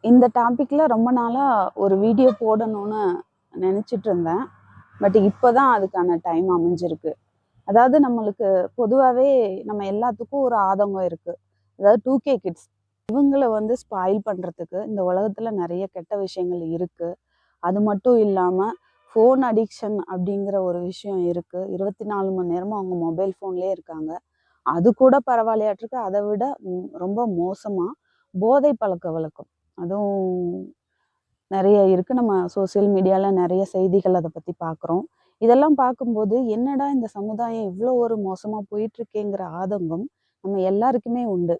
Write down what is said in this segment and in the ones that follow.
இந்த டாப்பிக்கில் ரொம்ப நாளாக ஒரு வீடியோ போடணும்னு நினச்சிட்டு இருந்தேன். பட் இப்போ தான் அதுக்கான டைம் அமைஞ்சிருக்கு. அதாவது நம்மளுக்கு பொதுவாகவே நம்ம எல்லாத்துக்கும் ஒரு ஆதங்கம் இருக்குது. அதாவது 2K கிட்ஸ் இவங்களை வந்து ஸ்பாயில் பண்ணுறதுக்கு இந்த உலகத்தில் நிறைய கெட்ட விஷயங்கள் இருக்குது. அது மட்டும் இல்லாமல் ஃபோன் அடிக்ஷன் அப்படிங்கிற ஒரு விஷயம் இருக்குது. 24 மணி நேரமும் அவங்க மொபைல் ஃபோன்லேயே இருக்காங்க. அது கூட பரவாயில்லையாட்டிருக்கு. அதை விட ரொம்ப மோசமாக போதை பழக்க வழக்கம் அதுவும் நிறைய இருக்குது. நம்ம சோசியல் மீடியாவில் நிறைய செய்திகள் அதை பற்றி பார்க்குறோம். இதெல்லாம் பார்க்கும்போது என்னடா இந்த சமுதாயம் இவ்வளோ ஒரு மோசமாக போயிட்டுருக்கேங்கிற ஆதங்கம் நம்ம எல்லாருக்குமே உண்டு.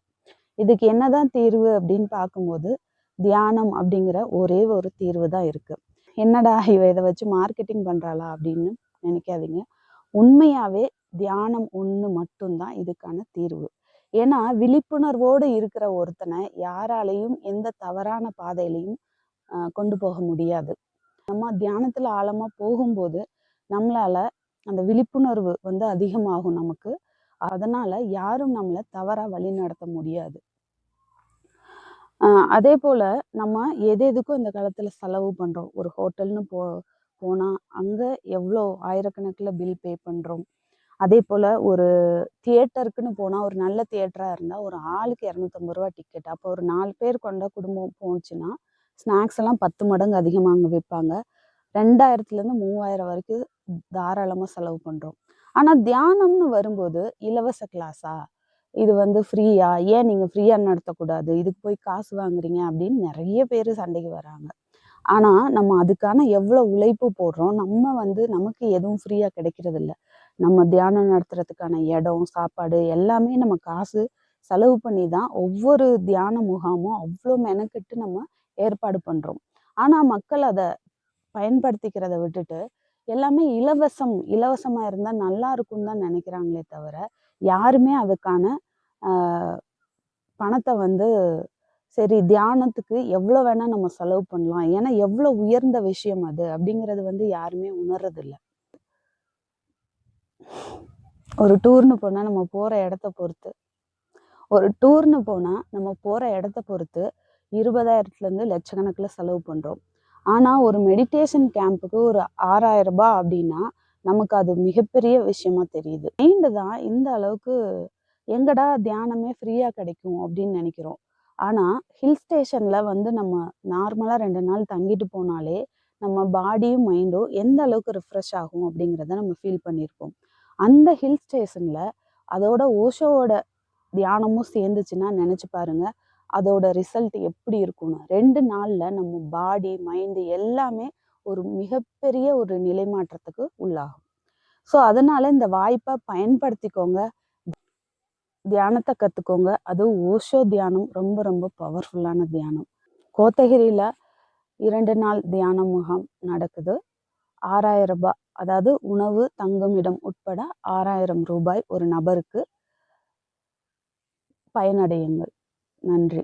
இதுக்கு என்னதான் தீர்வு அப்படின்னு பார்க்கும்போது தியானம் அப்படிங்கிற ஒரே ஒரு தீர்வு தான் இருக்குது. என்னடா இதை வச்சு மார்க்கெட்டிங் பண்ணுறாளா அப்படின்னு நினைக்காதீங்க. உண்மையாகவே தியானம் ஒன்று மட்டும்தான் இதுக்கான தீர்வு. ஏன்னா விழிப்புணர்வோடு இருக்கிற ஒருத்தனை யாராலையும் எந்த தவறான பாதையிலையும் கொண்டு போக முடியாது. நம்ம தியானத்தில் ஆழமாக போகும்போது நம்மளால அந்த விழிப்புணர்வு வந்து அதிகமாகும் நமக்கு. அதனால யாரும் நம்மளை தவறாக வழி நடத்த முடியாது. அதே போல் நம்ம எதுக்கும் இந்த காலத்தில் செலவு பண்ணுறோம். ஒரு ஹோட்டல்னு போனால் அங்கே எவ்வளோ ஆயிரக்கணக்கில் பில் பே பண்ணுறோம். அதே போல் ஒரு தியேட்டருக்குன்னு போனால் ஒரு நல்ல தியேட்டராக இருந்தால் ஒரு ஆளுக்கு 250 ரூபா டிக்கெட். அப்போ ஒரு 4 பேர் கொண்ட குடும்பம் போச்சுன்னா ஸ்நாக்ஸ் எல்லாம் 10 மடங்கு அதிகமாக அங்கே விற்பாங்க. 2000லேருந்து 3000 வரைக்கும் தாராளமாக செலவு பண்ணுறோம். ஆனால் தியானம்னு வரும்போது இலவச கிளாஸா, இது வந்து ஃப்ரீயா, ஏன் நீங்கள் ஃப்ரீயாக நடத்தக்கூடாது, இதுக்கு போய் காசு வாங்குறீங்க அப்படின்னு நிறைய பேர் சண்டைக்கு வராங்க. ஆனால் நம்ம அதுக்கான எவ்வளோ உழைப்பு போடுறோம். நம்ம வந்து நமக்கு எதுவும் ஃப்ரீயாக கிடைக்கிறது இல்லை. நம்ம தியானம் நடத்துறதுக்கான இடம், சாப்பாடு எல்லாமே நம்ம காசு செலவு பண்ணி தான் ஒவ்வொரு தியான முகாமும் அவ்வளோ மெனக்கெட்டு நம்ம ஏற்பாடு பண்ணுறோம். ஆனால் மக்கள் அதை பயன்படுத்திக்கிறத விட்டுட்டு எல்லாமே இலவசமாக இருந்தால் நல்லா இருக்கும்னு தான் நினைக்கிறாங்களே தவிர யாருமே அதுக்கான பணத்தை வந்து சரி தியானத்துக்கு எவ்வளோ வேணால் நம்ம செலவு பண்ணலாம், ஏன்னா எவ்வளோ உயர்ந்த விஷயம் அது அப்படிங்கிறது வந்து யாருமே உணர்றதில்லை. ஒரு டூர்னு போனால் நம்ம போகிற இடத்த பொறுத்து 20,000லேருந்து லட்சக்கணக்கில் செலவு பண்ணுறோம். ஆனால் ஒரு மெடிடேஷன் கேம்புக்கு ஒரு 6,000 ரூபாய் அப்படின்னா நமக்கு அது மிகப்பெரிய விஷயமா தெரியுது. மைண்டு தான் இந்த அளவுக்கு எங்கடா தியானமே ஃப்ரீயாக கிடைக்கும் அப்படின்னு நினைக்கிறோம். ஆனால் ஹில் ஸ்டேஷனில் வந்து நம்ம நார்மலாக 2 நாள் தங்கிட்டு போனாலே நம்ம பாடியும் மைண்டும் எந்த அளவுக்கு ரிஃப்ரெஷ் ஆகும் அப்படிங்கிறத நம்ம ஃபீல் பண்ணியிருப்போம். அந்த ஹில் ஸ்டேஷனில் அதோட ஓஷோவோட தியானமும் சேர்ந்துச்சுன்னா நினச்சி பாருங்க அதோட ரிசல்ட் எப்படி இருக்கும்னு. 2 நாளில் நம்ம பாடி மைண்டு எல்லாமே ஒரு மிகப்பெரிய ஒரு நிலை மாற்றத்துக்கு உள்ளாகும். ஸோ அதனால இந்த வாய்ப்பை பயன்படுத்திக்கோங்க, தியானத்தை கற்றுக்கோங்க. அதுவும் ஓஷோ தியானம் ரொம்ப ரொம்ப பவர்ஃபுல்லான தியானம். கோத்தகிரியில் 2 நாள் தியான முகாம் நடக்குது. 6,000 ரூபாய், அதாவது உணவு தங்குமிடம் உட்பட 6,000 ரூபாய் ஒரு நபருக்கு. பயனடையுங்கள். நன்றி.